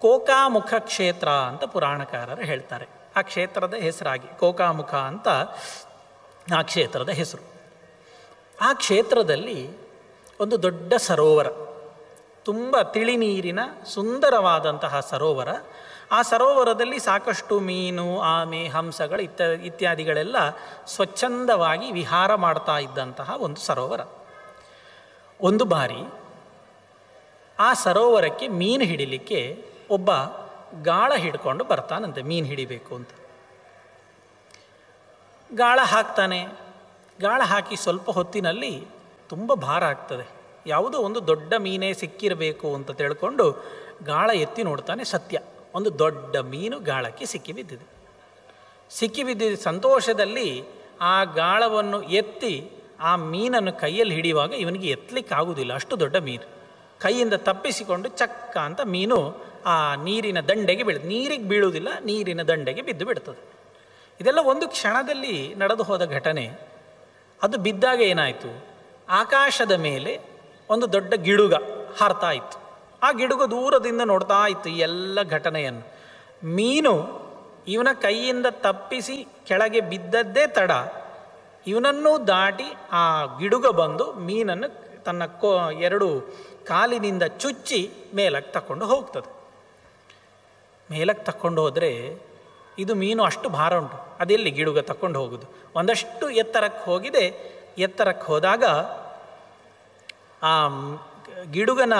ಕೋಕಾಮುಖ ಕ್ಷೇತ್ರ ಅಂತ ಪುರಾಣಕಾರರು ಹೇಳ್ತಾರೆ. ಆ ಕ್ಷೇತ್ರದ ಹೆಸರಾಗಿ ಕೋಕಾಮುಖ ಅಂತ ಆ ಕ್ಷೇತ್ರದ ಹೆಸರು. ಆ ಕ್ಷೇತ್ರದಲ್ಲಿ ಒಂದು ದೊಡ್ಡ ಸರೋವರ, ತುಂಬ ತಿಳಿ ನೀರಿನ ಸುಂದರವಾದಂತಹ ಸರೋವರ. ಆ ಸರೋವರದಲ್ಲಿ ಸಾಕಷ್ಟು ಮೀನು, ಆಮೆ, ಹಂಸಗಳು ಇತ್ಯಾದಿಗಳೆಲ್ಲ ಸ್ವಚ್ಛಂದವಾಗಿ ವಿಹಾರ ಮಾಡ್ತಾ ಇದ್ದಂತಹ ಒಂದು ಸರೋವರ. ಒಂದು ಬಾರಿ ಆ ಸರೋವರಕ್ಕೆ ಮೀನು ಹಿಡಿಲಿಕ್ಕೆ ಒಬ್ಬ ಗಾಳ ಹಿಡ್ಕೊಂಡು ಬರ್ತಾನಂತೆ, ಮೀನು ಹಿಡಿಬೇಕು ಅಂತ. ಗಾಳ ಹಾಕ್ತಾನೆ. ಗಾಳ ಹಾಕಿ ಸ್ವಲ್ಪ ಹೊತ್ತಿನಲ್ಲಿ ತುಂಬ ಭಾರ ಆಗ್ತದೆ. ಯಾವುದೋ ಒಂದು ದೊಡ್ಡ ಮೀನೇ ಸಿಕ್ಕಿರಬೇಕು ಅಂತ ತಿಳ್ಕೊಂಡು ಗಾಳ ಎತ್ತಿ ನೋಡ್ತಾನೆ. ಸತ್ಯ, ಒಂದು ದೊಡ್ಡ ಮೀನು ಗಾಳಕ್ಕೆ ಸಿಕ್ಕಿಬಿದ್ದಿದೆ. ಸಿಕ್ಕಿಬಿದ್ದಿದ್ದ ಸಂತೋಷದಲ್ಲಿ ಆ ಗಾಳವನ್ನು ಎತ್ತಿ ಆ ಮೀನನ್ನು ಕೈಯಲ್ಲಿ ಹಿಡಿಯುವಾಗ ಇವನಿಗೆ ಎತ್ತಲಿಕ್ಕಾಗುವುದಿಲ್ಲ, ಅಷ್ಟು ದೊಡ್ಡ ಮೀನು. ಕೈಯಿಂದ ತಪ್ಪಿಸಿಕೊಂಡು ಚಕ್ಕ ಅಂತ ಮೀನು ಆ ನೀರಿನ ದಂಡೆಗೆ ನೀರಿಗೆ ಬೀಳುವುದಿಲ್ಲ, ನೀರಿನ ದಂಡೆಗೆ ಬಿದ್ದು ಬಿಡ್ತದೆ. ಇದೆಲ್ಲ ಒಂದು ಕ್ಷಣದಲ್ಲಿ ನಡೆದು ಹೋದ ಘಟನೆ. ಅದು ಬಿದ್ದಾಗ ಏನಾಯಿತು, ಆಕಾಶದ ಮೇಲೆ ಒಂದು ದೊಡ್ಡ ಗಿಡುಗ ಹಾರ್ತಾ ಇತ್ತು. ಆ ಗಿಡುಗ ದೂರದಿಂದ ನೋಡ್ತಾ ಇತ್ತು ಈ ಎಲ್ಲ ಘಟನೆಯನ್ನು. ಮೀನು ಇವನ ಕೈಯಿಂದ ತಪ್ಪಿಸಿ ಕೆಳಗೆ ಬಿದ್ದದ್ದೇ ತಡ, ಇವನನ್ನೂ ದಾಟಿ ಆ ಗಿಡುಗ ಬಂದು ಮೀನನ್ನು ತನ್ನ ಎರಡು ಕಾಲಿನಿಂದ ಚುಚ್ಚಿ ಮೇಲಕ್ಕೆ ತಕೊಂಡು ಹೋಗ್ತದೆ. ಮೇಲಕ್ಕೆ ತಕ್ಕೊಂಡು ಹೋದರೆ ಇದು ಮೀನು ಅಷ್ಟು ಭಾರ ಉಂಟು, ಅದೆಲ್ಲಿ ಗಿಡುಗ ತಕೊಂಡು ಹೋಗೋದು. ಒಂದಷ್ಟು ಎತ್ತರಕ್ಕೆ ಹೋಗಿದೆ. ಎತ್ತರಕ್ಕೆ ಹೋದಾಗ ಆ ಗಿಡುಗನ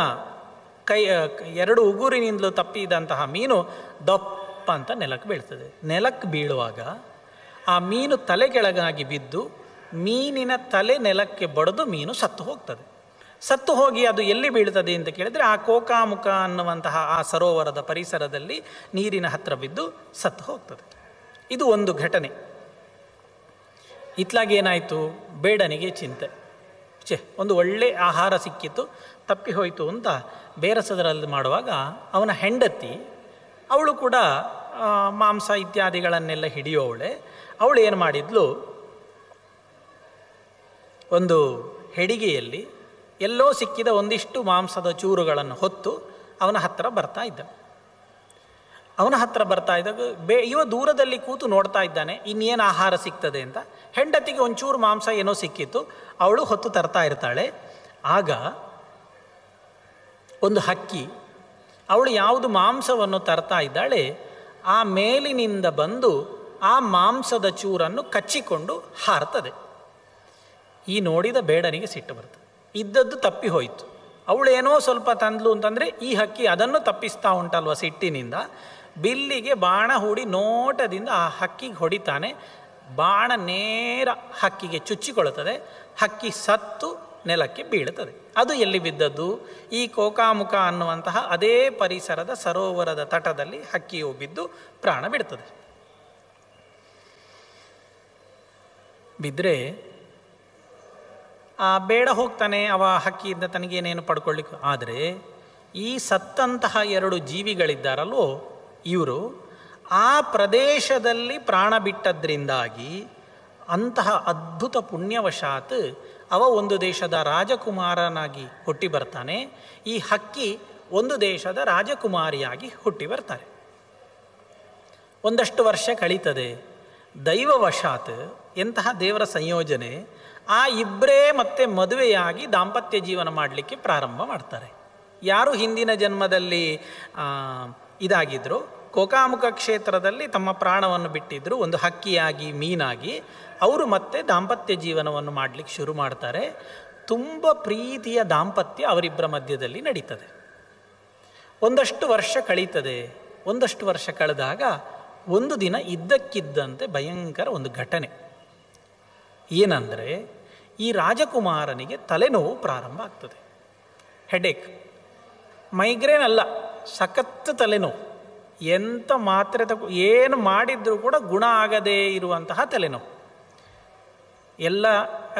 ಎರಡು ಉಗುರಿನಿಂದಲೂ ತಪ್ಪಿದಂತಹ ಮೀನು ದಪ್ಪ ಅಂತ ನೆಲಕ್ಕೆ ಬೀಳ್ತದೆ. ನೆಲಕ್ಕೆ ಬೀಳುವಾಗ ಆ ಮೀನು ತಲೆ ಕೆಳಗಾಗಿ ಬಿದ್ದು ಮೀನಿನ ತಲೆ ನೆಲಕ್ಕೆ ಬಡಿದು ಮೀನು ಸತ್ತು ಹೋಗ್ತದೆ. ಸತ್ತು ಹೋಗಿ ಅದು ಎಲ್ಲಿ ಬೀಳ್ತದೆ ಅಂತ ಕೇಳಿದರೆ ಆ ಕೋಕಾಮುಖ ಅನ್ನುವಂತಹ ಆ ಸರೋವರದ ಪರಿಸರದಲ್ಲಿ ನೀರಿನ ಹತ್ತಿರ ಬಿದ್ದು ಸತ್ತು ಹೋಗ್ತದೆ. ಇದು ಒಂದು ಘಟನೆ. ಇತ್ಲಾಗೇನಾಯಿತು, ಬೇಡನಿಗೆ ಚಿಂತೆ. ಒಂದು ಒಳ್ಳೆ ಆಹಾರ ಸಿಕ್ಕಿತ್ತು, ತಪ್ಪಿ ಹೋಯಿತು ಅಂತ ಬೇರಸದರಲ್ಲಿ ಮಾಡುವಾಗ ಅವನ ಹೆಂಡತಿ, ಅವಳು ಕೂಡ ಮಾಂಸ ಇತ್ಯಾದಿಗಳನ್ನೆಲ್ಲ ಹಿಡಿಯೋವಳೆ. ಅವಳು ಏನು ಮಾಡಿದ್ಲು, ಒಂದು ಹೆಡಿಗೆಯಲ್ಲಿ ಎಲ್ಲೋ ಸಿಕ್ಕಿದ ಒಂದಿಷ್ಟು ಮಾಂಸದ ಚೂರುಗಳನ್ನು ಹೊತ್ತು ಅವನ ಹತ್ತಿರ ಬರ್ತಾ ಇದ್ದ. ಅವನ ಹತ್ತಿರ ಬರ್ತಾ ಇದ್ದಾಗ ಇವ ದೂರದಲ್ಲಿ ಕೂತು ನೋಡ್ತಾ ಇದ್ದಾನೆ ಇನ್ನೇನು ಆಹಾರ ಸಿಗ್ತದೆ ಅಂತ. ಹೆಂಡತಿಗೆ ಒಂಚೂರು ಮಾಂಸ ಏನೋ ಸಿಕ್ಕಿತ್ತು, ಅವಳು ಹೊತ್ತು ತರ್ತಾ ಇರ್ತಾಳೆ. ಆಗ ಒಂದು ಹಕ್ಕಿ, ಅವಳು ಯಾವುದು ಮಾಂಸವನ್ನು ತರ್ತಾ ಇದ್ದಾಳೆ ಆ ಮೇಲಿನಿಂದ ಬಂದು ಆ ಮಾಂಸದ ಚೂರನ್ನು ಕಚ್ಚಿಕೊಂಡು ಹಾರ್ತದೆ. ಈ ನೋಡಿದ ಬೇಡನಿಗೆ ಸಿಟ್ಟು ಬರ್ತದೆ. ಇದ್ದದ್ದು ತಪ್ಪಿ ಹೋಯಿತು. ಅವಳೇನೋ ಸ್ವಲ್ಪ ತಂದ್ಲು ಅಂತಂದರೆ ಈ ಹಕ್ಕಿ ಅದನ್ನು ತಪ್ಪಿಸ್ತಾ ಉಂಟಲ್ವ ಸಿಟ್ಟಿನಿಂದ. ಬಿಲ್ಲಿಗೆ ಬಾಣ ಹೂಡಿ ನೋಟದಿಂದ ಆ ಹಕ್ಕಿಗೆ ಹೊಡಿತಾನೆ. ಬಾಣ ನೇರ ಹಕ್ಕಿಗೆ ಚುಚ್ಚಿಕೊಳ್ಳುತ್ತದೆ. ಹಕ್ಕಿ ಸತ್ತು ನೆಲಕ್ಕೆ ಬೀಳುತ್ತದೆ. ಅದು ಎಲ್ಲಿ ಬಿದ್ದದ್ದು, ಈ ಕೋಕಾಮುಖ ಅನ್ನುವಂತಹ ಅದೇ ಪರಿಸರದ ಸರೋವರದ ತಟದಲ್ಲಿ ಹಕ್ಕಿಯು ಬಿದ್ದು ಪ್ರಾಣ ಬಿಡ್ತದೆ. ಬಿದ್ದರೆ ಬೇಡ ಹೋಗ್ತಾನೆ ಅವ ಹಕ್ಕಿಯಿಂದ ತನಗೇನೇನು ಪಡ್ಕೊಳ್ಳಿಕ್ಕೆ. ಆದರೆ ಈ ಸತ್ತಂತಹ ಎರಡು ಜೀವಿಗಳಿದ್ದಾರಲ್ವೋ ಇವರು ಆ ಪ್ರದೇಶದಲ್ಲಿ ಪ್ರಾಣ ಬಿಟ್ಟದ್ರಿಂದಾಗಿ ಅಂತಹ ಅದ್ಭುತ ಪುಣ್ಯವಶಾತ್ ಅವ ಒಂದು ದೇಶದ ರಾಜಕುಮಾರನಾಗಿ ಹುಟ್ಟಿ ಬರ್ತಾನೆ. ಈ ಹಕ್ಕಿ ಒಂದು ದೇಶದ ರಾಜಕುಮಾರಿಯಾಗಿ ಹುಟ್ಟಿ ಬರ್ತಾರೆ. ಒಂದಷ್ಟು ವರ್ಷ ಕಳೀತದೆ. ದೈವವಶಾತ್ ಎಂತಹ ದೇವರ ಸಂಯೋಜನೆ, ಆ ಇಬ್ಬರೇ ಮತ್ತೆ ಮದುವೆಯಾಗಿ ದಾಂಪತ್ಯ ಜೀವನ ಮಾಡಲಿಕ್ಕೆ ಪ್ರಾರಂಭ ಮಾಡ್ತಾರೆ. ಯಾರು ಹಿಂದಿನ ಜನ್ಮದಲ್ಲಿ ಇದಾಗಿದ್ದರು, ಕೋಕಾಮುಖ ಕ್ಷೇತ್ರದಲ್ಲಿ ತಮ್ಮ ಪ್ರಾಣವನ್ನು ಬಿಟ್ಟಿದ್ದರು, ಒಂದು ಹಕ್ಕಿಯಾಗಿ ಮೀನಾಗಿ, ಅವರು ಮತ್ತೆ ದಾಂಪತ್ಯ ಜೀವನವನ್ನು ಮಾಡಲಿಕ್ಕೆ ಶುರು ಮಾಡ್ತಾರೆ. ತುಂಬ ಪ್ರೀತಿಯ ದಾಂಪತ್ಯ ಅವರಿಬ್ಬರ ಮಧ್ಯದಲ್ಲಿ ನಡೀತದೆ. ಒಂದಷ್ಟು ವರ್ಷ ಕಳೀತದೆ. ಒಂದಷ್ಟು ವರ್ಷ ಕಳೆದಾಗ ಒಂದು ದಿನ ಇದ್ದಕ್ಕಿದ್ದಂತೆ ಭಯಂಕರ ಒಂದು ಘಟನೆ. ಏನಂದರೆ ಈ ರಾಜಕುಮಾರನಿಗೆ ತಲೆನೋವು ಪ್ರಾರಂಭ ಆಗ್ತದೆ. ಹೆಡೇಕ್, ಮೈಗ್ರೇನ್ ಅಲ್ಲ, ಸಖತ್ ತಲೆನೋವು. ಎಂಥ ಮಾತ್ರೆ ಏನು ಮಾಡಿದ್ರೂ ಕೂಡ ಗುಣ ಆಗದೇ ಇರುವಂತಹ ತಲೆನೋವು. ಎಲ್ಲ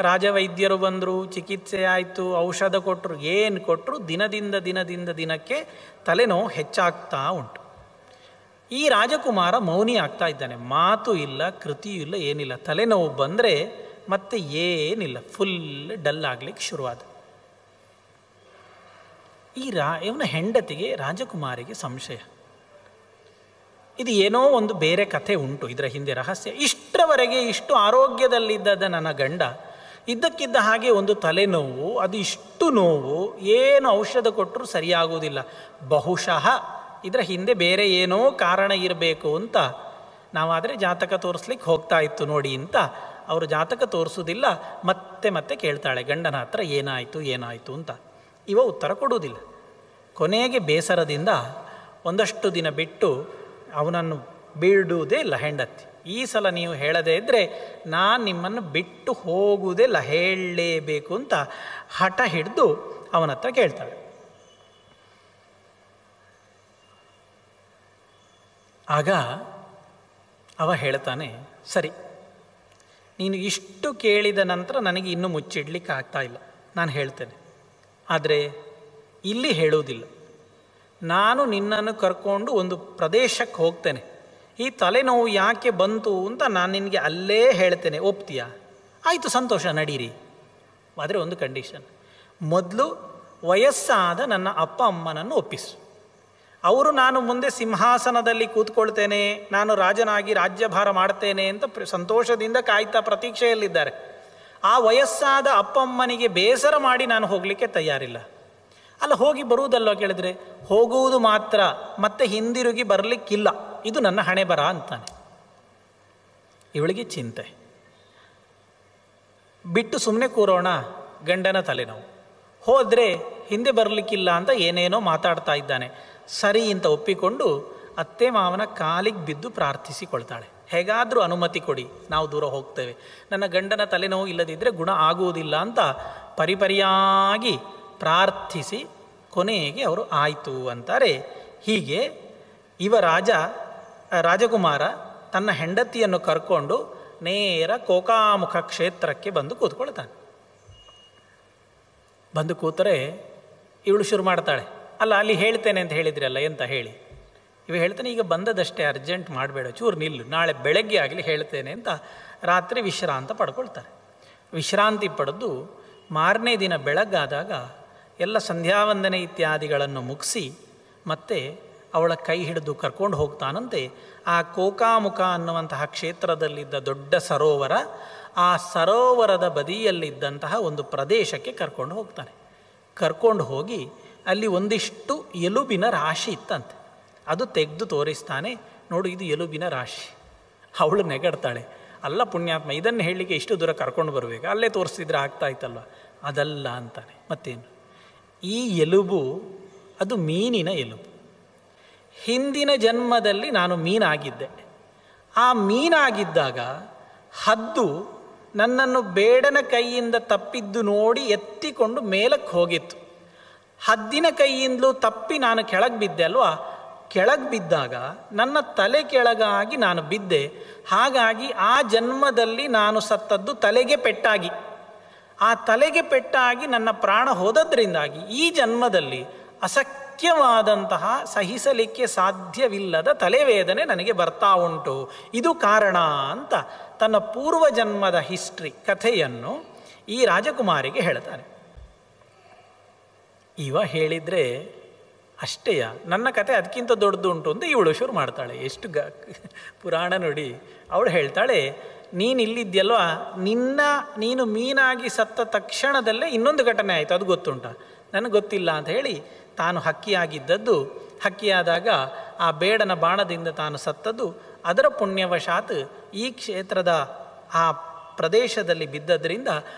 ರಾಜವೈದ್ಯರು ಬಂದರು, ಚಿಕಿತ್ಸೆ ಆಯಿತು, ಔಷಧ ಕೊಟ್ಟರು, ಏನು ಕೊಟ್ಟರು, ದಿನದಿಂದ ದಿನಕ್ಕೆ ತಲೆನೋವು ಹೆಚ್ಚಾಗ್ತಾ ಉಂಟು. ಈ ರಾಜಕುಮಾರ ಮೌನಿ ಆಗ್ತಾ ಇದ್ದಾನೆ. ಮಾತು ಇಲ್ಲ, ಕೃತಿಯೂ ಇಲ್ಲ, ಏನಿಲ್ಲ. ತಲೆನೋವು ಬಂದರೆ ಮತ್ತೆ ಏನಿಲ್ಲ, ಫುಲ್ ಡಲ್ ಆಗಲಿಕ್ಕೆ ಶುರುವಾದ. ಇವನ ಹೆಂಡತಿಗೆ ರಾಜಕುಮಾರಿಗೆ ಸಂಶಯ. ಇದು ಏನೋ ಒಂದು ಬೇರೆ ಕಥೆ ಉಂಟು, ಇದರ ಹಿಂದೆ ರಹಸ್ಯ. ಇಷ್ಟರವರೆಗೆ ಇಷ್ಟು ಆರೋಗ್ಯದಲ್ಲಿದ್ದ ನನ್ನ ಗಂಡ ಇದ್ದಕ್ಕಿದ್ದ ಹಾಗೆ ಒಂದು ತಲೆನೋವು, ಅದು ಇಷ್ಟು ನೋವು, ಏನು ಔಷಧ ಕೊಟ್ಟರೂ ಸರಿಯಾಗುವುದಿಲ್ಲ. ಬಹುಶಃ ಇದರ ಹಿಂದೆ ಬೇರೆ ಏನೋ ಕಾರಣ ಇರಬೇಕು ಅಂತ ನಾವಾದರೆ ಜಾತಕ ತೋರಿಸ್ಲಿಕ್ಕೆ ಹೋಗ್ತಾ ಇತ್ತು ನೋಡಿ ಅಂತ. ಅವರು ಜಾತಕ ತೋರಿಸೋದಿಲ್ಲ, ಮತ್ತೆ ಮತ್ತೆ ಕೇಳ್ತಾಳೆ ಗಂಡನ ಹತ್ರ ಏನಾಯಿತು ಅಂತ. ಇವ ಉತ್ತರ ಕೊಡುವುದಿಲ್ಲ. ಕೊನೆಗೆ ಬೇಸರದಿಂದ ಒಂದಷ್ಟು ದಿನ ಬಿಟ್ಟು ಅವನನ್ನು ಬಿಡುವುದೇ ಇಲ್ಲ ಹೆಂಡತಿ. ಈ ಸಲ ನೀವು ಹೇಳದೇ ಇದ್ದರೆ ನಾನು ನಿಮ್ಮನ್ನು ಬಿಟ್ಟು ಹೋಗುವುದೇ ಇಲ್ಲ, ಹೇಳಲೇಬೇಕು ಅಂತ ಹಠ ಹಿಡಿದು ಅವನ ಹತ್ರ ಕೇಳ್ತಾಳೆ. ಆಗ ಅವ ಹೇಳ್ತಾನೆ, ಸರಿ, ನೀನು ಇಷ್ಟು ಕೇಳಿದ ನಂತರ ನನಗೆ ಇನ್ನೂ ಮುಚ್ಚಿಡ್ಲಿಕ್ಕೆ ಆಗ್ತಾ ಇಲ್ಲ, ನಾನು ಹೇಳ್ತೇನೆ. ಆದರೆ ಇಲ್ಲಿ ಹೇಳುವುದಿಲ್ಲ. ನಾನು ನಿನ್ನನ್ನು ಕರ್ಕೊಂಡು ಒಂದು ಪ್ರದೇಶಕ್ಕೆ ಹೋಗ್ತೇನೆ. ಈ ತಲೆನೋವು ಯಾಕೆ ಬಂತು ಅಂತ ನಾನು ನಿನಗೆ ಅಲ್ಲೇ ಹೇಳ್ತೇನೆ, ಒಪ್ತೀಯಾ? ಆಯಿತು, ಸಂತೋಷ, ನಡೀರಿ. ಆದರೆ ಒಂದು ಕಂಡೀಷನ್, ಮೊದಲು ವಯಸ್ಸಾದ ನನ್ನ ಅಪ್ಪ ಅಮ್ಮನನ್ನು ಒಪ್ಪಿಸು. ಅವರು ನಾನು ಮುಂದೆ ಸಿಂಹಾಸನದಲ್ಲಿ ಕೂತ್ಕೊಳ್ತೇನೆ, ನಾನು ರಾಜನಾಗಿ ರಾಜ್ಯಭಾರ ಮಾಡ್ತೇನೆ ಅಂತ ಸಂತೋಷದಿಂದ ಕಾಯ್ತಾ ಪ್ರತೀಕ್ಷೆಯಲ್ಲಿದ್ದಾರೆ. ಆ ವಯಸ್ಸಾದ ಅಪ್ಪ ಅಮ್ಮನಿಗೆ ಬೇಸರ ಮಾಡಿ ನಾನು ಹೋಗಲಿಕ್ಕೆ ತಯಾರಿಲ್ಲ. ಅಲ್ಲ, ಹೋಗಿ ಬರುವುದಲ್ವ ಕೇಳಿದ್ರೆ, ಹೋಗುವುದು ಮಾತ್ರ, ಮತ್ತೆ ಹಿಂದಿರುಗಿ ಬರಲಿಕ್ಕಿಲ್ಲ, ಇದು ನನ್ನ ಹಣೆ ಬರ ಅಂತಾನೆ. ಇವಳಿಗೆ ಚಿಂತೆ. ಬಿಟ್ಟು ಸುಮ್ಮನೆ ಕೂರೋಣ, ಗಂಡನ ತಲೆನೋವು, ಹೋದರೆ ಹಿಂದೆ ಬರಲಿಕ್ಕಿಲ್ಲ ಅಂತ ಏನೇನೋ ಮಾತಾಡ್ತಾ ಇದ್ದಾನೆ. ಸರಿ ಅಂತ ಒಪ್ಪಿಕೊಂಡು ಅತ್ತೆ ಮಾವನ ಕಾಲಿಗೆ ಬಿದ್ದು ಪ್ರಾರ್ಥಿಸಿಕೊಳ್ತಾಳೆ, ಹೇಗಾದರೂ ಅನುಮತಿ ಕೊಡಿ, ನಾವು ದೂರ ಹೋಗ್ತೇವೆ, ನನ್ನ ಗಂಡನ ತಲೆನೋವು ಇಲ್ಲದಿದ್ದರೆ ಗುಣ ಆಗುವುದಿಲ್ಲ ಅಂತ ಪರಿಪರಿಯಾಗಿ ಪ್ರಾರ್ಥಿಸಿ ಕೊನೆಗೆ ಅವರು ಆಯಿತು ಅಂತಾರೆ. ಹೀಗೆ ಇವ ರಾಜಕುಮಾರ ತನ್ನ ಹೆಂಡತಿಯನ್ನು ಕರ್ಕೊಂಡು ನೇರ ಕೋಕಾಮುಖ ಕ್ಷೇತ್ರಕ್ಕೆ ಬಂದು ಕೂತ್ಕೊಳ್ತಾನೆ. ಬಂದು ಕೂತರೆ ಇವಳು ಶುರು ಮಾಡ್ತಾಳೆ, ಅಲ್ಲ ಅಲ್ಲಿ ಹೇಳ್ತೇನೆ ಅಂತ ಹೇಳಿದ್ರಲ್ಲ, ಎಂತ ಹೇಳಿ? ಇವ ಹೇಳ್ತಾನೆ, ಈಗ ಬಂದದಷ್ಟೇ, ಅರ್ಜೆಂಟ್ ಮಾಡಬೇಡ, ಚೂರು ನಿಲ್ಲು, ನಾಳೆ ಬೆಳಗ್ಗೆ ಆಗಲಿ ಹೇಳ್ತೇನೆ ಅಂತ ರಾತ್ರಿ ವಿಶ್ರಾಂತ ಪಡ್ಕೊಳ್ತಾರೆ. ವಿಶ್ರಾಂತಿ ಪಡೆದು ಮಾರನೇ ದಿನ ಬೆಳಗ್ಗಾದಾಗ ಎಲ್ಲ ಸಂಧ್ಯಾವಂದನೆ ಇತ್ಯಾದಿಗಳನ್ನು ಮುಗಿಸಿ ಮತ್ತೆ ಅವಳ ಕೈ ಹಿಡಿದು ಕರ್ಕೊಂಡು ಹೋಗ್ತಾನಂತೆ. ಆ ಕೋಕಾಮುಖ ಅನ್ನುವಂತಹ ಕ್ಷೇತ್ರದಲ್ಲಿದ್ದ ದೊಡ್ಡ ಸರೋವರ, ಆ ಸರೋವರದ ಬದಿಯಲ್ಲಿದ್ದಂತಹ ಒಂದು ಪ್ರದೇಶಕ್ಕೆ ಕರ್ಕೊಂಡು ಹೋಗ್ತಾನೆ. ಕರ್ಕೊಂಡು ಹೋಗಿ ಅಲ್ಲಿ ಒಂದಿಷ್ಟು ಎಲುಬಿನ ರಾಶಿ ಇತ್ತಂತೆ, ಅದು ತೆಗೆದು ತೋರಿಸ್ತಾನೆ. ನೋಡು, ಇದು ಎಲುಬಿನ ರಾಶಿ. ಅವಳು ನೆಗಡ್ತಾಳೆ, ಅಲ್ಲ ಪುಣ್ಯಾತ್ಮ, ಇದನ್ನು ಹೇಳಲಿಕ್ಕೆ ಇಷ್ಟು ದೂರ ಕರ್ಕೊಂಡು ಬರಬೇಕು, ಅಲ್ಲೇ ತೋರಿಸ್ತಿದ್ರೆ ಆಗ್ತಾ ಇತ್ತಲ್ವ. ಅದಲ್ಲ ಅಂತಾನೆ. ಮತ್ತೇನು, ಈ ಎಲುಬು ಅದು ಮೀನಿನ ಎಲುಬು. ಹಿಂದಿನ ಜನ್ಮದಲ್ಲಿ ನಾನು ಮೀನಾಗಿದ್ದೆ. ಆ ಮೀನಾಗಿದ್ದಾಗ ಹದ್ದು ನನ್ನನ್ನು ಬೇಡನ ಕೈಯಿಂದ ತಪ್ಪಿದ್ದು ನೋಡಿ ಎತ್ತಿಕೊಂಡು ಮೇಲಕ್ಕೆ ಹೋಗಿತ್ತು. ಹದ್ದಿನ ಕೈಯಿಂದಲೂ ತಪ್ಪಿ ನಾನು ಕೆಳಗೆ ಬಿದ್ದೆ ಅಲ್ವಾ. ಕೆಳಗೆ ಬಿದ್ದಾಗ ನನ್ನ ತಲೆ ಕೆಳಗಾಗಿ ನಾನು ಬಿದ್ದೆ. ಹಾಗಾಗಿ ಆ ಜನ್ಮದಲ್ಲಿ ನಾನು ಸತ್ತದ್ದು ತಲೆಗೆ ಪೆಟ್ಟಾಗಿ. ಆ ತಲೆಗೆ ಪೆಟ್ಟಾಗಿ ನನ್ನ ಪ್ರಾಣ ಹೋದದ್ರಿಂದಾಗಿ ಈ ಜನ್ಮದಲ್ಲಿ ಅಸಖ್ಯವಾದಂತಹ, ಸಹಿಸಲಿಕ್ಕೆ ಸಾಧ್ಯವಿಲ್ಲದ ತಲೆವೇದನೆ ನನಗೆ ಬರ್ತಾ ಉಂಟು, ಇದು ಕಾರಣ ಅಂತ ತನ್ನ ಪೂರ್ವಜನ್ಮದ ಹಿಸ್ಟ್ರಿ ಕಥೆಯನ್ನು ಈ ರಾಜಕುಮಾರಿಗೆ ಹೇಳ್ತಾನೆ. ಇವ ಹೇಳಿದರೆ ಅಷ್ಟೇಯ, ನನ್ನ ಕಥೆ ಅದಕ್ಕಿಂತ ದೊಡ್ಡದು ಉಂಟು ಅಂತ ಇವಳು ಶುರು ಮಾಡ್ತಾಳೆ. ಎಷ್ಟು ಪುರಾಣ ನೋಡಿ. ಅವಳು ಹೇಳ್ತಾಳೆ, ನೀನು ಇಲ್ಲಿದ್ಯಲ್ವಾ, ನೀನು ಮೀನಾಗಿ ಸತ್ತ ತಕ್ಷಣದಲ್ಲೇ ಇನ್ನೊಂದು ಘಟನೆ ಆಯಿತು, ಅದು ಗೊತ್ತುಂಟ? ನನಗೆ ಗೊತ್ತಿಲ್ಲ ಅಂತ ಹೇಳಿ ತಾನು ಹಕ್ಕಿಯಾಗಿದ್ದದ್ದು, ಹಕ್ಕಿಯಾದಾಗ ಆ ಬೇಡನ ಬಾಣದಿಂದ ತಾನು ಸತ್ತದ್ದು, ಅದರ ಪುಣ್ಯವಶಾತ್ ಈ ಕ್ಷೇತ್ರದ ಆ ಪ್ರದೇಶದಲ್ಲಿ ಬಿದ್ದದ್ರಿಂದ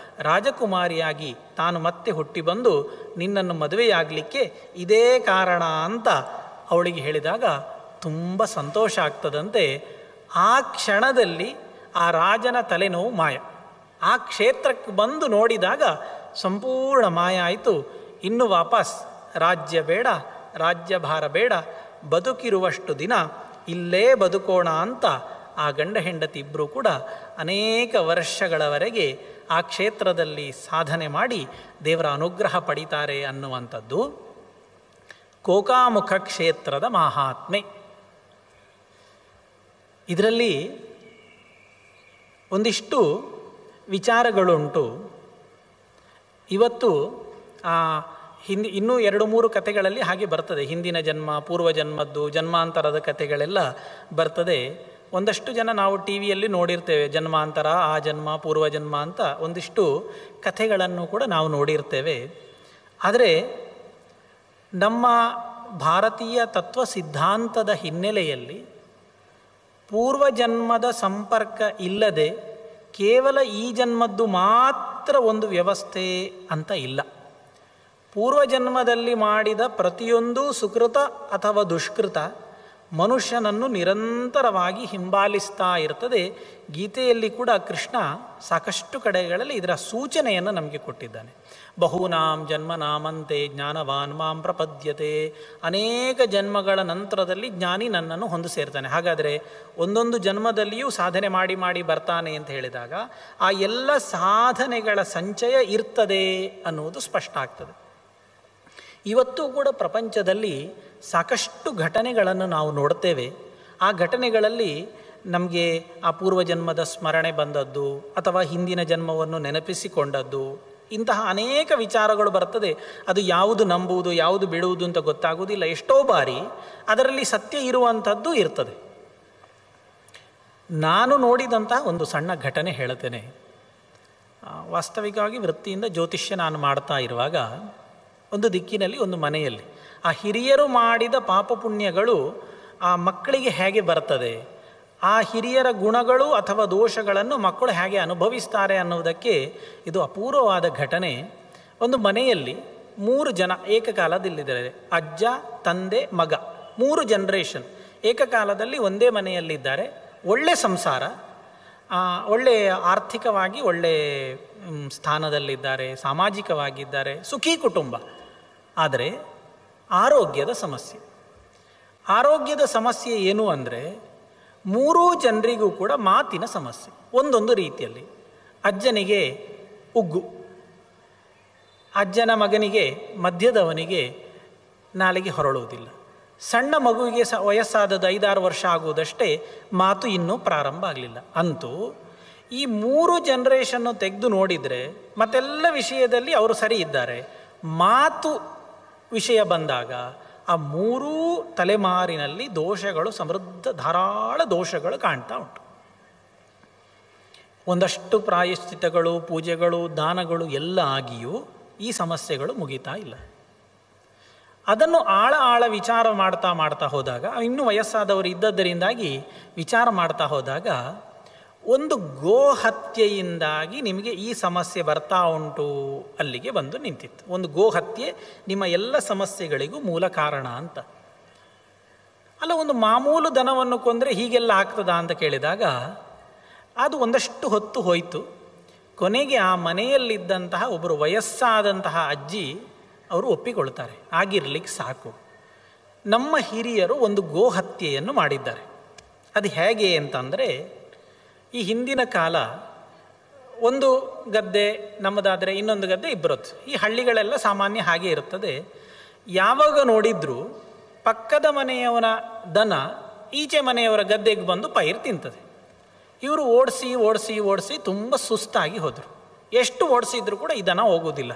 ರಾಜಕುಮಾರಿಯಾಗಿ ತಾನು ಮತ್ತೆ ಹುಟ್ಟಿ ಬಂದು ನಿನ್ನನ್ನು ಮದುವೆಯಾಗಲಿಕ್ಕೆ ಇದೇ ಕಾರಣ ಅಂತ ಅವಳಿಗೆ ಹೇಳಿದಾಗ ತುಂಬ ಸಂತೋಷ ಆಗ್ತದಂತೆ. ಆ ಕ್ಷಣದಲ್ಲಿ ಆ ರಾಜನ ತಲೆನೋವು ಮಾಯ. ಆ ಕ್ಷೇತ್ರಕ್ಕೆ ಬಂದು ನೋಡಿದಾಗ ಸಂಪೂರ್ಣ ಮಾಯ ಆಯಿತು. ಇನ್ನು ವಾಪಸ್ ರಾಜ್ಯ ಬೇಡ, ರಾಜ್ಯಭಾರ ಬೇಡ, ಬದುಕಿರುವಷ್ಟು ದಿನ ಇಲ್ಲೇ ಬದುಕೋಣ ಅಂತ ಆ ಗಂಡ ಹೆಂಡತಿ ಇಬ್ಬರೂ ಕೂಡ ಅನೇಕ ವರ್ಷಗಳವರೆಗೆ ಆ ಕ್ಷೇತ್ರದಲ್ಲಿ ಸಾಧನೆ ಮಾಡಿ ದೇವರ ಅನುಗ್ರಹ ಪಡಿತಾರೆ ಅನ್ನುವಂಥದ್ದು ಕೋಕಾಮುಖ ಕ್ಷೇತ್ರದ ಮಹಾತ್ಮೆ. ಇದರಲ್ಲಿ ಒಂದಿಷ್ಟು ವಿಚಾರಗಳುಂಟು. ಇವತ್ತು ಇನ್ನೂ 2-3 ಕಥೆಗಳಲ್ಲಿ ಹಾಗೆ ಬರ್ತದೆ. ಹಿಂದಿನ ಜನ್ಮ, ಪೂರ್ವಜನ್ಮದ್ದು, ಜನ್ಮಾಂತರದ ಕಥೆಗಳೆಲ್ಲ ಬರ್ತದೆ. ಒಂದಷ್ಟು ಜನ ನಾವು ಟಿ ವಿಯಲ್ಲಿ ನೋಡಿರ್ತೇವೆ, ಜನ್ಮಾಂತರ, ಆ ಜನ್ಮ, ಪೂರ್ವಜನ್ಮ ಅಂತ ಒಂದಿಷ್ಟು ಕಥೆಗಳನ್ನು ಕೂಡ ನಾವು ನೋಡಿರ್ತೇವೆ. ಆದರೆ ನಮ್ಮ ಭಾರತೀಯ ತತ್ವ ಸಿದ್ಧಾಂತದ ಹಿನ್ನೆಲೆಯಲ್ಲಿ ಪೂರ್ವಜನ್ಮದ ಸಂಪರ್ಕ ಇಲ್ಲದೆ ಕೇವಲ ಈ ಜನ್ಮದ್ದು ಮಾತ್ರ ಒಂದು ವ್ಯವಸ್ಥೆ ಅಂತ ಇಲ್ಲ. ಪೂರ್ವಜನ್ಮದಲ್ಲಿ ಮಾಡಿದ ಪ್ರತಿಯೊಂದು ಸುಕೃತ ಅಥವಾ ದುಷ್ಕೃತ ಮನುಷ್ಯನನ್ನು ನಿರಂತರವಾಗಿ ಹಿಂಬಾಲಿಸ್ತಾ ಇರ್ತದೆ. ಗೀತೆಯಲ್ಲಿ ಕೂಡ ಕೃಷ್ಣ ಸಾಕಷ್ಟು ಕಡೆಗಳಲ್ಲಿ ಇದರ ಸೂಚನೆಯನ್ನು ನಮಗೆ ಕೊಟ್ಟಿದ್ದಾನೆ. ಬಹೂನಾಂ ಜನ್ಮನಾಮಂತೆ ಜ್ಞಾನವಾನ್ ಮಾಂ ಪ್ರಪದ್ಯತೆ. ಅನೇಕ ಜನ್ಮಗಳ ನಂತರದಲ್ಲಿ ಜ್ಞಾನಿ ನನ್ನನ್ನು ಹೊಂದು ಸೇರ್ತಾನೆ. ಹಾಗಾದರೆ ಒಂದೊಂದು ಜನ್ಮದಲ್ಲಿಯೂ ಸಾಧನೆ ಮಾಡಿ ಮಾಡಿ ಬರ್ತಾನೆ ಅಂತ ಹೇಳಿದಾಗ ಆ ಎಲ್ಲ ಸಾಧನೆಗಳ ಸಂಚಯ ಇರ್ತದೆ ಅನ್ನುವುದು ಸ್ಪಷ್ಟ ಆಗ್ತದೆ. ಇವತ್ತು ಕೂಡ ಪ್ರಪಂಚದಲ್ಲಿ ಸಾಕಷ್ಟು ಘಟನೆಗಳನ್ನು ನಾವು ನೋಡ್ತೇವೆ. ಆ ಘಟನೆಗಳಲ್ಲಿ ನಮಗೆ ಆ ಪೂರ್ವಜನ್ಮದ ಸ್ಮರಣೆ ಬಂದದ್ದು ಅಥವಾ ಹಿಂದಿನ ಜನ್ಮವನ್ನು ನೆನಪಿಸಿಕೊಂಡದ್ದು, ಇಂತಹ ಅನೇಕ ವಿಚಾರಗಳು ಬರ್ತದೆ. ಅದು ಯಾವುದು ನಂಬುವುದು ಯಾವುದು ಬಿಡುವುದು ಅಂತ ಗೊತ್ತಾಗುವುದಿಲ್ಲ. ಎಷ್ಟೋ ಬಾರಿ ಅದರಲ್ಲಿ ಸತ್ಯ ಇರುವಂಥದ್ದು ಇರ್ತದೆ. ನಾನು ನೋಡಿದಂತಹ ಒಂದು ಸಣ್ಣ ಘಟನೆ ಹೇಳ್ತೇನೆ. ವಾಸ್ತವಿಕವಾಗಿ ವೃತ್ತಿಯಿಂದ ಜ್ಯೋತಿಷ್ಯ ನಾನು ಮಾಡ್ತಾ ಇರುವಾಗ ಒಂದು ದಿಕ್ಕಿನಲ್ಲಿ ಒಂದು ಮನೆಯಲ್ಲಿ ಆ ಹಿರಿಯರು ಮಾಡಿದ ಪಾಪ ಪುಣ್ಯಗಳು ಆ ಮಕ್ಕಳಿಗೆ ಹೇಗೆ ಬರ್ತದೆ, ಆ ಹಿರಿಯರ ಗುಣಗಳು ಅಥವಾ ದೋಷಗಳನ್ನು ಮಕ್ಕಳು ಹೇಗೆ ಅನುಭವಿಸ್ತಾರೆ ಅನ್ನುವುದಕ್ಕೆ ಇದು ಅಪೂರ್ವವಾದ ಘಟನೆ. ಒಂದು ಮನೆಯಲ್ಲಿ 3 ಜನ ಏಕಕಾಲದಲ್ಲಿದ್ದಾರೆ. ಅಜ್ಜ, ತಂದೆ, ಮಗ, 3 ಜನರೇಷನ್ ಏಕಕಾಲದಲ್ಲಿ ಒಂದೇ ಮನೆಯಲ್ಲಿದ್ದಾರೆ. ಒಳ್ಳೆ ಸಂಸಾರ, ಒಳ್ಳೆಯ ಆರ್ಥಿಕವಾಗಿ ಒಳ್ಳೆ ಸ್ಥಾನದಲ್ಲಿದ್ದಾರೆ, ಸಾಮಾಜಿಕವಾಗಿದ್ದಾರೆ, ಸುಖಿ ಕುಟುಂಬ. ಆದರೆ ಆರೋಗ್ಯದ ಸಮಸ್ಯೆ ಏನು ಅಂದರೆ 3 ಜನರಿಗೂ ಕೂಡ ಮಾತಿನ ಸಮಸ್ಯೆ ಒಂದೊಂದು ರೀತಿಯಲ್ಲಿ. ಅಜ್ಜನಿಗೆ ಉಗ್ಗು, ಅಜ್ಜನ ಮಗನಿಗೆ ಮಧ್ಯದವನಿಗೆ ನಾಲಿಗೆ ಹೊರಳುವುದಿಲ್ಲ, ಸಣ್ಣ ಮಗುವಿಗೆ ವಯಸ್ಸಾದದ್ದು 5-6 ವರ್ಷ ಆಗುವುದಷ್ಟೇ, ಮಾತು ಇನ್ನೂ ಪ್ರಾರಂಭ ಆಗಲಿಲ್ಲ. ಅಂತೂ ಈ 3 ಜನರೇಷನ್ನು ತೆಗೆದು ನೋಡಿದರೆ ಮತ್ತೆಲ್ಲ ವಿಷಯದಲ್ಲಿ ಅವರು ಸರಿ ಇದ್ದಾರೆ. ಮಾತು ವಿಷಯ ಬಂದಾಗ ಆ 3 ತಲೆಮಾರಿನಲ್ಲಿ ದೋಷಗಳು, ಸಮೃದ್ಧ ಧಾರಾಳ ದೋಷಗಳು ಕಾಣ್ತಾ ಉಂಟು. ಒಂದಷ್ಟು ಪ್ರಾಯಶ್ಚಿತ್ತಗಳು, ಪೂಜೆಗಳು, ದಾನಗಳು ಎಲ್ಲ ಆಗಿಯೂ ಈ ಸಮಸ್ಯೆಗಳು ಮುಗಿತಾ ಇಲ್ಲ. ಅದನ್ನು ಆಳ ವಿಚಾರ ಮಾಡ್ತಾ ಹೋದಾಗ, ಇನ್ನೂ ವಯಸ್ಸಾದವರು ಇದ್ದದ್ದರಿಂದಾಗಿ ವಿಚಾರ ಮಾಡ್ತಾ ಹೋದಾಗ ಒಂದು ಗೋಹತ್ಯೆಯಿಂದಾಗಿ ನಿಮಗೆ ಈ ಸಮಸ್ಯೆ ಬರ್ತಾ ಉಂಟು ಅಲ್ಲಿಗೆ ಬಂದು ನಿಂತಿತ್ತು. ಒಂದು ಗೋಹತ್ಯೆ ನಿಮ್ಮ ಎಲ್ಲ ಸಮಸ್ಯೆಗಳಿಗೂ ಮೂಲ ಕಾರಣ ಅಂತ. ಅಲ್ಲ, ಒಂದು ಮಾಮೂಲು ದನವನ್ನು ಕೊಂದರೆ ಹೀಗೆಲ್ಲ ಆಗ್ತದಾ ಅಂತ ಕೇಳಿದಾಗ ಅದು ಒಂದಷ್ಟು ಹೊತ್ತು ಹೋಯಿತು. ಕೊನೆಗೆ ಆ ಮನೆಯಲ್ಲಿದ್ದಂತಹ ಒಬ್ಬರು ವಯಸ್ಸಾದಂತಹ ಅಜ್ಜಿ ಅವರು ಒಪ್ಪಿಕೊಳ್ತಾರೆ, ಆಗಿರ್ಲಿಕ್ಕೆ ಸಾಕು, ನಮ್ಮ ಹಿರಿಯರು ಒಂದು ಗೋಹತ್ಯೆಯನ್ನು ಮಾಡಿದ್ದಾರೆ. ಅದು ಹೇಗೆ ಅಂತಂದರೆ, ಈ ಹಿಂದಿನ ಕಾಲ ಒಂದು ಗದ್ದೆ ನಮ್ಮದಾದರೆ ಇನ್ನೊಂದು ಗದ್ದೆ ಇಬ್ಬರದ್ದು. ಈ ಹಳ್ಳಿಗಳೆಲ್ಲ ಸಾಮಾನ್ಯ ಹಾಗೆ ಇರುತ್ತದೆ. ಯಾವಾಗ ನೋಡಿದ್ರೂ ಪಕ್ಕದ ಮನೆಯವನ ದನ ಈಚೆ ಮನೆಯವರ ಗದ್ದೆಗೆ ಬಂದು ಪೈರು ತಿಂತದೆ. ಇವರು ಓಡಿಸಿ ತುಂಬ ಸುಸ್ತಾಗಿ ಹೋದರು. ಎಷ್ಟು ಓಡಿಸಿದ್ರು ಕೂಡ ಈ ದನ ಹೋಗುವುದಿಲ್ಲ.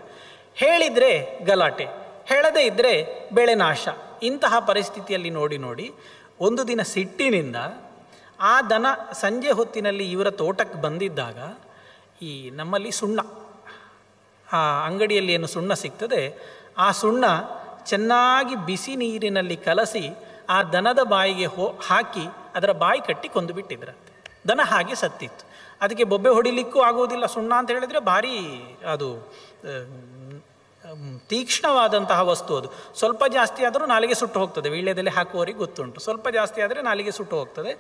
ಹೇಳಿದರೆ ಗಲಾಟೆ, ಹೇಳದೇ ಇದ್ದರೆ ಬೆಳೆ ನಾಶ. ಇಂತಹ ಪರಿಸ್ಥಿತಿಯಲ್ಲಿ ನೋಡಿ ಒಂದು ದಿನ ಸಿಟ್ಟಿನಿಂದ ಆ ದನ ಸಂಜೆ ಹೊತ್ತಿನಲ್ಲಿ ಇವರ ತೋಟಕ್ಕೆ ಬಂದಿದ್ದಾಗ ಈ ನಮ್ಮಲ್ಲಿ ಸುಣ್ಣ, ಆ ಅಂಗಡಿಯಲ್ಲಿ ಏನು ಸುಣ್ಣ ಸಿಗ್ತದೆ, ಆ ಸುಣ್ಣ ಚೆನ್ನಾಗಿ ಬಿಸಿ ನೀರಿನಲ್ಲಿ ಕಲಸಿ ಆ ದನದ ಬಾಯಿಗೆ ಹಾಕಿ ಅದರ ಬಾಯಿ ಕಟ್ಟಿ ಕೊಂದು ಬಿಟ್ಟಿದ್ರಂತೆ. ದನ ಹಾಗೆ ಸತ್ತಿತ್ತು. ಅದಕ್ಕೆ ಬೊಬ್ಬೆ ಹೊಡಿಲಿಕ್ಕೂ ಆಗುವುದಿಲ್ಲ. ಸುಣ್ಣ ಅಂತ ಹೇಳಿದರೆ ಭಾರಿ ಅದು ತೀಕ್ಷ್ಣವಾದಂತಹ ವಸ್ತು. ಅದು ಸ್ವಲ್ಪ ಜಾಸ್ತಿ ಆದರೂ ನಾಲಿಗೆ ಸುಟ್ಟು ಹೋಗ್ತದೆ. ವೀಳ್ಯದೆಲೆ ಹಾಕುವವರಿಗೆ ಗೊತ್ತುಂಟು. ಸ್ವಲ್ಪ ಜಾಸ್ತಿ ಆದರೆ ನಾಲಿಗೆ ಸುಟ್ಟು ಹೋಗ್ತದೆ.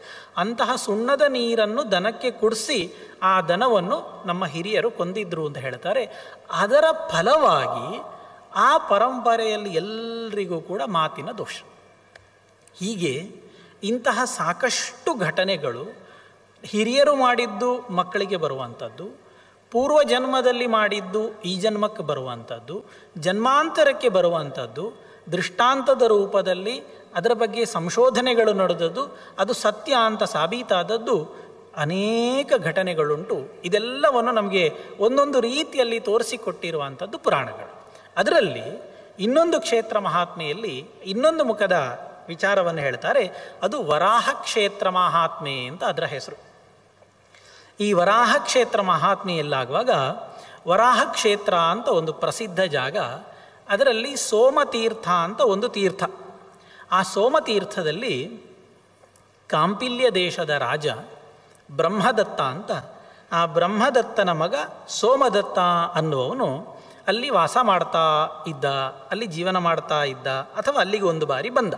ಅಂತಹ ಸುಣ್ಣದ ನೀರನ್ನು ದನಕ್ಕೆ ಕುಡಿಸಿ ಆ ದನವನ್ನು ನಮ್ಮ ಹಿರಿಯರು ಕೊಂದಿದ್ರು ಅಂತ ಹೇಳ್ತಾರೆ. ಅದರ ಫಲವಾಗಿ ಆ ಪರಂಪರೆಯಲ್ಲಿ ಎಲ್ಲರಿಗೂ ಕೂಡ ಮಾತಿನ ದೋಷ. ಹೀಗೆ ಇಂತಹ ಸಾಕಷ್ಟು ಘಟನೆಗಳು ಹಿರಿಯರು ಮಾಡಿದ್ದು ಮಕ್ಕಳಿಗೆ ಬರುವಂಥದ್ದು, ಪೂರ್ವ ಜನ್ಮದಲ್ಲಿ ಮಾಡಿದ್ದು ಈ ಜನ್ಮಕ್ಕೆ ಬರುವಂಥದ್ದು, ಜನ್ಮಾಂತರಕ್ಕೆ ಬರುವಂಥದ್ದು, ದೃಷ್ಟಾಂತದ ರೂಪದಲ್ಲಿ ಅದರ ಬಗ್ಗೆ ಸಂಶೋಧನೆಗಳು ನಡೆದದ್ದು, ಅದು ಸತ್ಯ ಅಂತ ಸಾಬೀತಾದದ್ದು ಅನೇಕ ಘಟನೆಗಳುಂಟು. ಇದೆಲ್ಲವನ್ನು ನಮಗೆ ಒಂದೊಂದು ರೀತಿಯಲ್ಲಿ ತೋರಿಸಿಕೊಟ್ಟಿರುವಂಥದ್ದು ಪುರಾಣಗಳು. ಅದರಲ್ಲಿ ಇನ್ನೊಂದು ಕ್ಷೇತ್ರ ಮಹಾತ್ಮೆಯಲ್ಲಿ ಇನ್ನೊಂದು ಮುಖದ ವಿಚಾರವನ್ನು ಹೇಳ್ತಾರೆ. ಅದು ವರಾಹ ಕ್ಷೇತ್ರ ಮಹಾತ್ಮೆ ಅಂತ ಅದರ ಹೆಸರು. ಈ ವರಾಹ ಕ್ಷೇತ್ರ ಮಹಾತ್ಮೆಯಲ್ಲಾಗುವಾಗ ವರಾಹ ಕ್ಷೇತ್ರ ಅಂತ ಒಂದು ಪ್ರಸಿದ್ಧ ಜಾಗ, ಅದರಲ್ಲಿ ಸೋಮತೀರ್ಥ ಅಂತ ಒಂದು ತೀರ್ಥ. ಆ ಸೋಮತೀರ್ಥದಲ್ಲಿ ಕಾಂಪಿಲ್ಯ ದೇಶದ ರಾಜ ಬ್ರಹ್ಮದತ್ತ ಅಂತ, ಆ ಬ್ರಹ್ಮದತ್ತನ ಮಗ ಸೋಮದತ್ತ ಅನ್ನುವವನು ಅಲ್ಲಿ ವಾಸ ಮಾಡ್ತಾ ಇದ್ದ, ಅಲ್ಲಿ ಜೀವನ ಮಾಡ್ತಾ ಇದ್ದ, ಅಥವಾ ಅಲ್ಲಿಗೆ ಒಂದು ಬಾರಿ ಬಂದ.